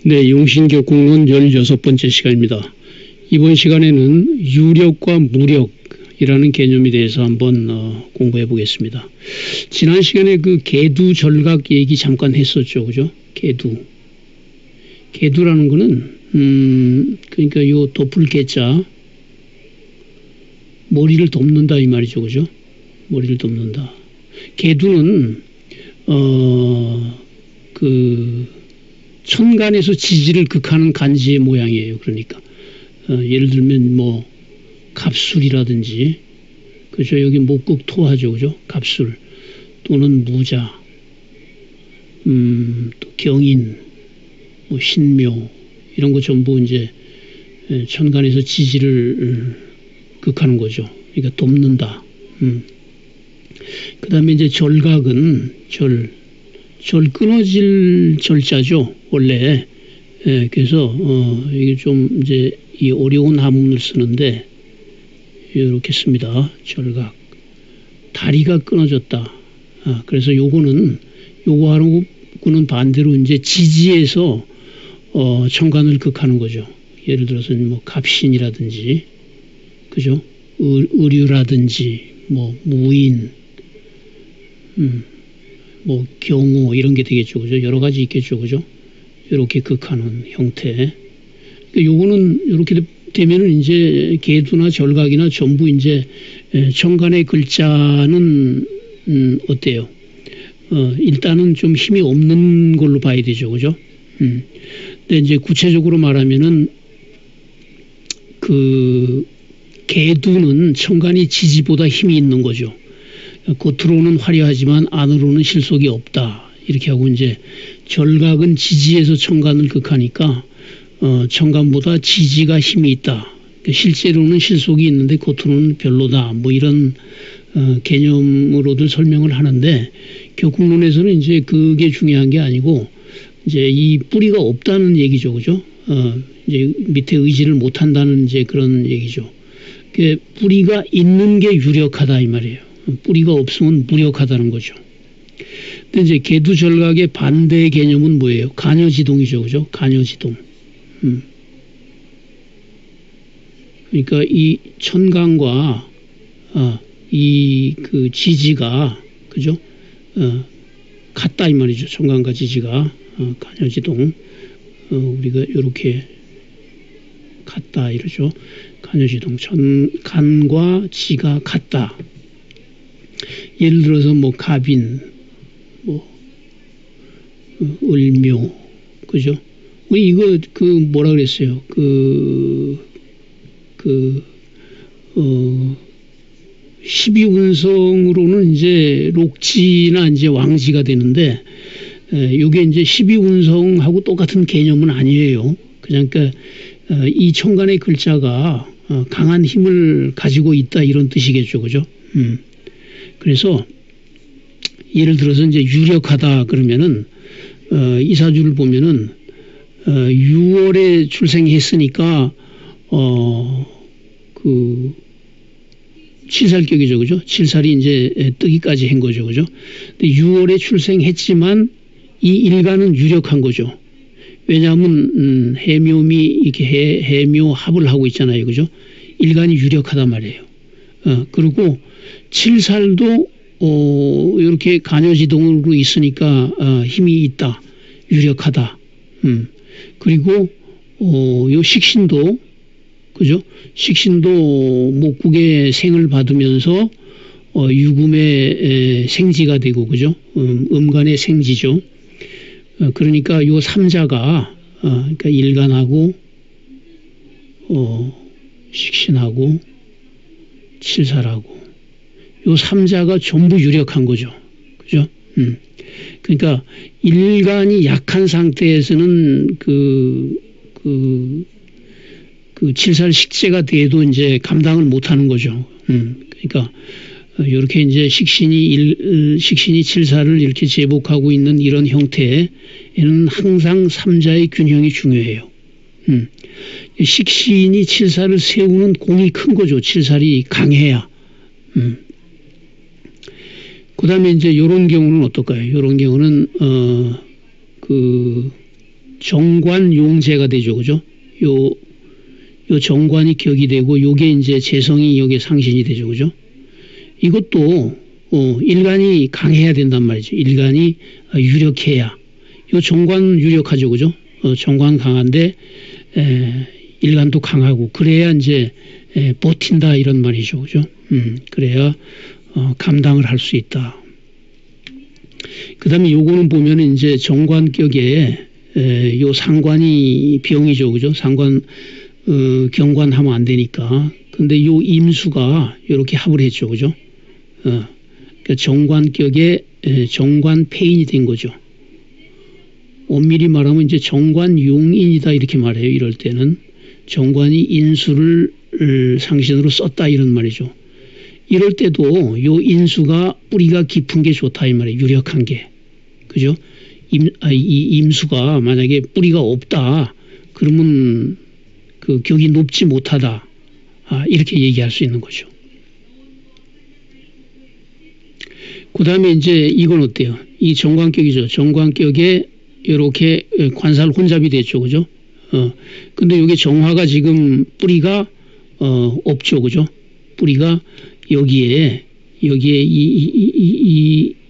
네, 용신격국론 16번째 시간입니다. 이번 시간에는 유력과 무력이라는 개념에 대해서 한번 공부해 보겠습니다. 지난 시간에 그 계두절각 얘기 잠깐 했었죠. 그죠? 계두라는 거는 그러니까 요 덮을 계자 머리를 덮는다 이 말이죠. 그죠? 머리를 덮는다. 계두는 천간에서 지지를 극하는 간지의 모양이에요. 그러니까 예를 들면 뭐 갑술이라든지 그죠? 여기 목극토하죠. 그죠? 갑술 또는 무자 또 경인 뭐 신묘 이런 거 전부 이제 천간에서 지지를 극하는 거죠. 그러니까 돕는다. 그 다음에 이제 절각은 절 끊어질 절자죠. 원래. 그래서, 이게 좀 이제 이 어려운 한문을 쓰는데, 이렇게 씁니다. 절각. 다리가 끊어졌다. 그래서 요거는, 요거하고는 반대로 이제 지지에서, 천간을 극하는 거죠. 예를 들어서 뭐 갑신이라든지, 그죠? 의류라든지, 뭐 무인, 뭐 경우 이런 게 되겠죠. 그죠? 여러 가지 있겠죠. 그죠? 이렇게 극하는 형태. 요거는 이렇게 되면은 이제 계두나 절각이나 전부 이제 천간의 글자는 어때요? 일단은 좀 힘이 없는 걸로 봐야 되죠. 그죠? 근데 이제 구체적으로 말하면은 그 계두는 천간이 지지보다 힘이 있는 거죠. 겉으로는 화려하지만 안으로는 실속이 없다. 이렇게 하고 이제 절각은 지지에서 천간을 극하니까 천간보다 지지가 힘이 있다. 실제로는 실속이 있는데 겉으로는 별로다. 뭐 이런 개념으로들 설명을 하는데 격국론에서는 이제 그게 중요한 게 아니고 이제 이 뿌리가 없다는 얘기죠. 그죠? 이제 밑에 의지를 못 한다는 이제 그런 얘기죠. 뿌리가 있는 게 유력하다 이 말이에요. 뿌리가 없으면 무력하다는 거죠. 근데 이제 계두절각의 반대 개념은 뭐예요? 간여지동이죠. 그죠? 간여지동. 그러니까 이 천간과 이 그 지지가 그죠? 같다 이 말이죠. 천간과 지지가 간여지동. 우리가 이렇게 같다 이러죠. 간여지동. 간과 지가 같다. 예를 들어서 뭐 갑인, 뭐 을묘, 그죠? 우리 이거 그 뭐라 그랬어요? 12운성으로는 이제 록지나 이제 왕지가 되는데 요게 이제 12운성하고 똑같은 개념은 아니에요. 그러니까 이 천간의 글자가 강한 힘을 가지고 있다 이런 뜻이겠죠. 그죠? 그래서 예를 들어서 이제 유력하다 그러면은 이 사주를 보면은 6월에 출생했으니까 그 7살격이죠. 그죠? 7살이 이제 뜨기까지 한 거죠. 그죠? 근데 6월에 출생했지만 이 일간은 유력한 거죠. 왜냐하면 해묘미 이렇게 해묘합을 하고 있잖아요. 그죠? 일간이 유력하단 말이에요. 그리고 7살도 이렇게 간여지동으로 있으니까 힘이 있다. 유력하다. 그리고 요 식신도 그죠? 식신도 목국의 생을 받으면서 유금의 생지가 되고 그죠? 음간의 생지죠. 그러니까 요 삼자가 그러니까 일간하고 식신하고 칠살하고 요 삼자가 전부 유력한 거죠. 그죠? 그러니까 일간이 약한 상태에서는 그 칠살 식재가 돼도 이제 감당을 못 하는 거죠. 그러니까 이렇게 이제 식신이 칠살을 이렇게 제복하고 있는 이런 형태에는 항상 삼자의 균형이 중요해요. 식신이 칠살을 세우는 공이 큰 거죠. 칠살이 강해야. 그 다음에 이제 요런 경우는 어떨까요? 요런 경우는, 정관용재가 되죠. 그죠? 요 정관이 격이 되고 요게 이제 재성이 요게 상신이 되죠. 그죠? 이것도 일간이 강해야 된단 말이죠. 일간이 유력해야. 요 정관 유력하죠. 그죠? 정관 강한데 일간도 강하고 그래야 이제 버틴다 이런 말이죠. 그죠? 그래야 감당을 할 수 있다. 그 다음에 요거는 보면은 이제 정관격에 요 상관이 병이죠. 그죠? 상관, 경관하면 안 되니까. 근데 요 임수가 요렇게 합을 했죠. 그죠? 그러니까 정관격에 정관폐인이 된 거죠. 엄밀히 말하면 이제 정관용인이다 이렇게 말해요. 이럴 때는. 정관이 인수를 상신으로 썼다 이런 말이죠. 이럴 때도 요 인수가 뿌리가 깊은 게 좋다 이 말이에요. 유력한 게. 그죠? 이 임수가 만약에 뿌리가 없다 그러면 그 격이 높지 못하다 이렇게 얘기할 수 있는 거죠. 그 다음에 이제 이건 어때요? 이 정관격이죠. 정관격에 이렇게 관살 혼잡이 됐죠. 그죠? 근데 여기 정화가 지금 뿌리가 없죠. 그죠? 뿌리가 여기에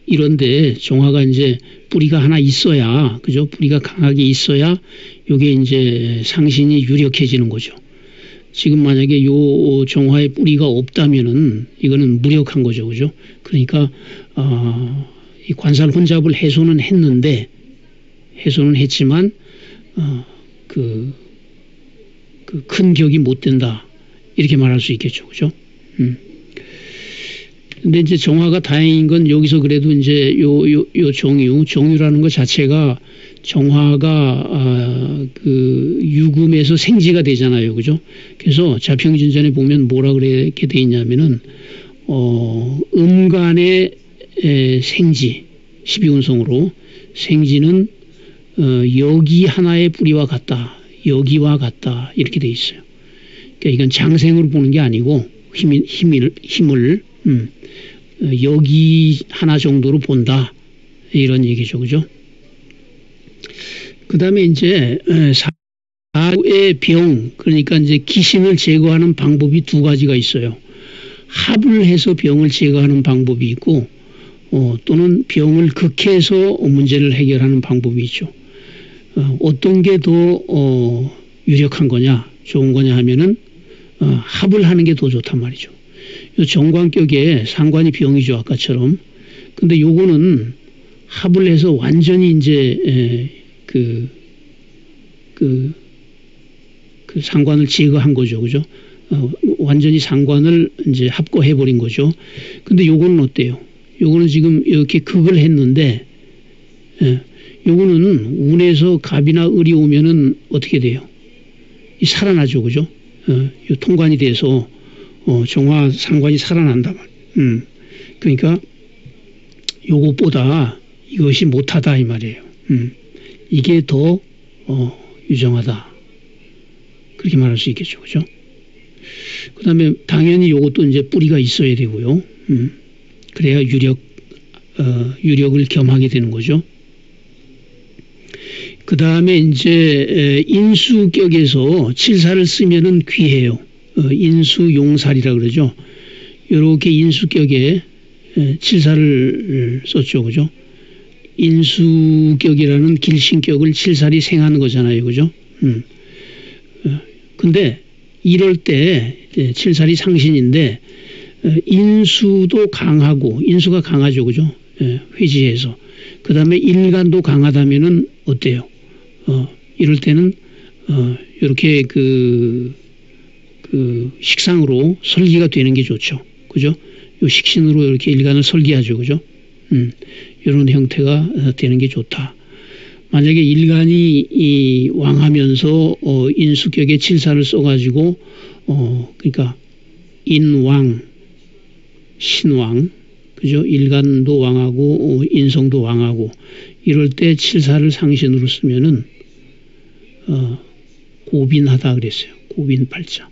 이런데 정화가 이제 뿌리가 하나 있어야, 그죠? 뿌리가 강하게 있어야 요게 이제 상신이 유력해지는 거죠. 지금 만약에 요 정화에 뿌리가 없다면은 이거는 무력한 거죠. 그죠? 그러니까, 이 관살 혼잡을 해소는 했지만, 큰 격이 못 된다. 이렇게 말할 수 있겠죠. 그죠? 근데 이제 정화가 다행인 건 여기서 그래도 이제 요 정유라는 것 자체가 정화가 유금에서 생지가 되잖아요. 그죠? 그래서 자평진전에 보면 뭐라 그렇게 돼 있냐면은, 음간의 생지, 12운성으로 생지는, 여기 하나의 뿌리와 같다. 여기와 같다. 이렇게 돼 있어요. 그러니까 이건 장생으로 보는 게 아니고 힘을 여기 하나 정도로 본다. 이런 얘기죠. 그죠? 그 다음에 이제 사후의 병, 그러니까 이제 기신을 제거하는 방법이 두 가지가 있어요. 합을 해서 병을 제거하는 방법이 있고 또는 병을 극해서 문제를 해결하는 방법이 있죠. 어떤 게 더 유력한 거냐, 좋은 거냐 하면은 합을 하는 게 더 좋단 말이죠. 요 정관격에 상관이 병이죠, 아까처럼. 근데 요거는 합을 해서 완전히 이제 그 상관을 제거한 거죠, 그죠? 완전히 상관을 이제 합거해 버린 거죠. 근데 요거는 어때요? 요거는 지금 이렇게 극을 했는데, 요거는 운에서 갑이나 을이 오면은 어떻게 돼요? 살아나죠, 그죠? 요 통관이 돼서 정화 상관이 살아난다 말. 그러니까 요것보다 이것이 못하다 이 말이에요. 이게 더 유정하다. 그렇게 말할 수 있겠죠, 그죠? 그 다음에 당연히 요것도 이제 뿌리가 있어야 되고요. 그래야 유력을 겸하게 되는 거죠. 그 다음에 이제 인수격에서 칠사를 쓰면은 귀해요. 인수용살이라 그러죠. 요렇게 인수격에 칠사를 썼죠, 그죠? 인수격이라는 길신격을 칠살이 생하는 거잖아요, 그죠? 근데 이럴 때 칠살이 상신인데 인수도 강하고 인수가 강하죠, 그죠? 회지해서 그 다음에 일간도 강하다면은 어때요? 이럴 때는 이렇게 그 식상으로 설기가 되는 게 좋죠, 그죠? 요 식신으로 이렇게 일간을 설기하죠, 그죠? 이런 형태가 되는 게 좋다. 만약에 일간이 왕하면서 인수격에 칠사를 써가지고 그러니까 인왕, 신왕, 그죠? 일간도 왕하고 인성도 왕하고 이럴 때 칠사를 상신으로 쓰면은 고빈하다 그랬어요. 고빈팔자,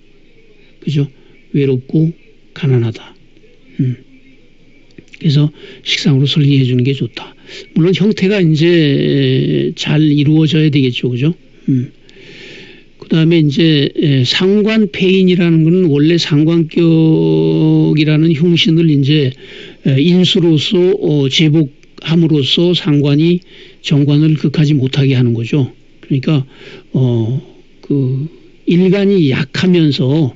그죠? 외롭고 가난하다. 그래서 식상으로 설계해 주는 게 좋다. 물론 형태가 이제 잘 이루어져야 되겠죠. 그죠? 그 다음에 이제 상관폐인이라는 것은 원래 상관격이라는 흉신을 이제 인수로서 제복함으로써 상관이 정관을 극하지 못하게 하는 거죠. 그러니까 그 일간이 약하면서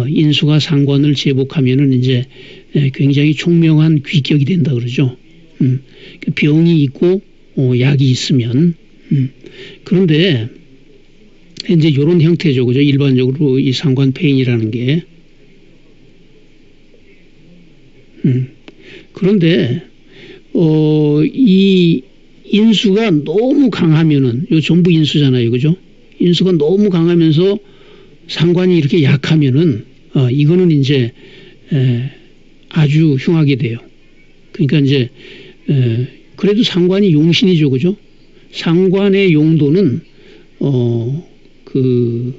인수가 상관을 제복하면은 이제 굉장히 총명한 귀격이 된다 그러죠. 병이 있고 약이 있으면 그런데 이제 이런 형태죠, 그죠? 일반적으로 이 상관폐인이라는 게 그런데 이 인수가 너무 강하면은 요 전부 인수잖아요, 그죠? 인수가 너무 강하면서 상관이 이렇게 약하면은 이거는 이제 아주 흉하게 돼요. 그러니까 이제 그래도 상관이 용신이죠, 그죠? 상관의 용도는 그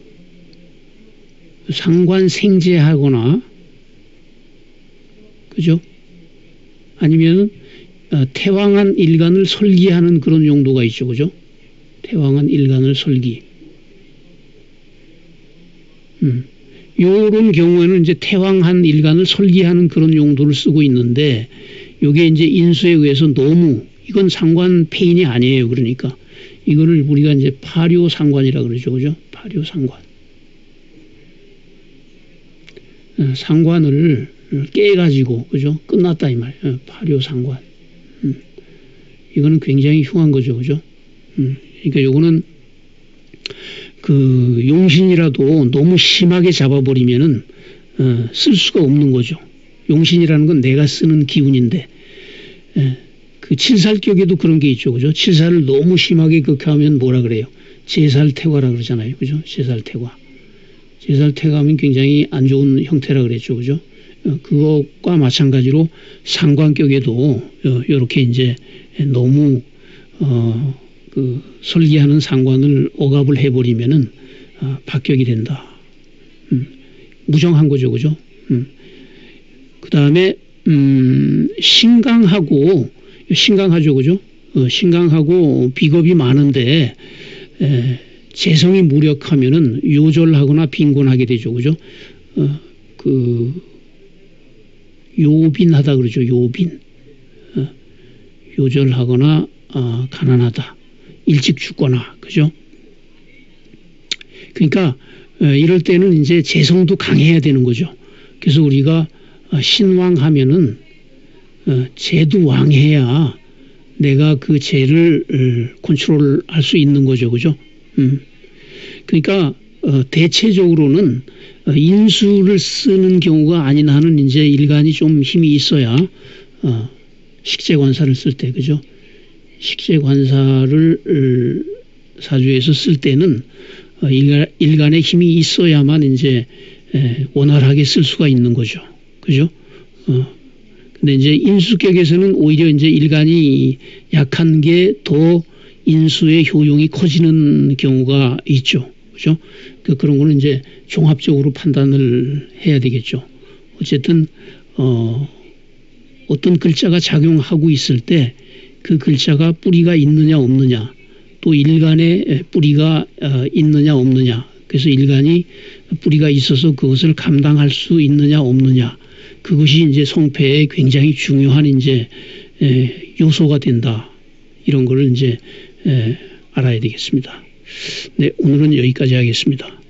상관 생제하거나 그죠? 아니면 태왕한 일간을 설기하는 그런 용도가 있죠, 그죠? 태왕한 일간을 설기. 요런 경우에는 이제 태왕한 일간을 설기하는 그런 용도를 쓰고 있는데, 요게 이제 인수에 의해서 너무, 이건 상관폐인이 아니에요. 그러니까. 이거를 우리가 이제 파료상관이라 그러죠. 그죠? 파료상관. 상관을 깨가지고, 그죠? 끝났다 이 말이에요. 파료상관. 이거는 굉장히 흉한 거죠. 그죠? 그러니까 요거는 그 용신이라도 너무 심하게 잡아버리면은 쓸 수가 없는 거죠. 용신이라는 건 내가 쓰는 기운인데 그 칠살격에도 그런 게 있죠. 그죠? 칠살을 너무 심하게 극하면 뭐라 그래요? 제살퇴과라 그러잖아요. 그죠? 제살퇴과. 제살퇴과하면 굉장히 안 좋은 형태라 그랬죠. 그죠? 그것과 마찬가지로 상관격에도 이렇게 이제 너무 그 설계하는 상관을 억압을 해버리면은 박격이 된다. 무정한 거죠, 그죠? 그 다음에 신강하죠, 그죠? 신강하고 비겁이 많은데 재성이 무력하면은 요절하거나 빈곤하게 되죠, 그죠? 그 요빈하다 그러죠, 요빈. 요절하거나 가난하다. 일찍 죽거나, 그죠? 그러니까 이럴 때는 이제 재성도 강해야 되는 거죠. 그래서 우리가 신왕하면은 재도 왕해야 내가 그 재를 컨트롤할 수 있는 거죠, 그죠? 그러니까 대체적으로는 인수를 쓰는 경우가 아닌 한은 이제 일간이 좀 힘이 있어야 식재관사를 쓸 때, 그죠? 식재관사를 사주에서 쓸 때는 일간의 힘이 있어야만 이제 원활하게 쓸 수가 있는 거죠. 그죠? 근데 이제 인수격에서는 오히려 이제 일간이 약한 게 더 인수의 효용이 커지는 경우가 있죠. 그죠? 그런 거는 이제 종합적으로 판단을 해야 되겠죠. 어쨌든, 어떤 글자가 작용하고 있을 때 그 글자가 뿌리가 있느냐 없느냐, 또 일간에 뿌리가 있느냐 없느냐, 그래서 일간이 뿌리가 있어서 그것을 감당할 수 있느냐 없느냐, 그것이 이제 성패에 굉장히 중요한 이제 요소가 된다. 이런 거를 이제 알아야 되겠습니다. 네, 오늘은 여기까지 하겠습니다.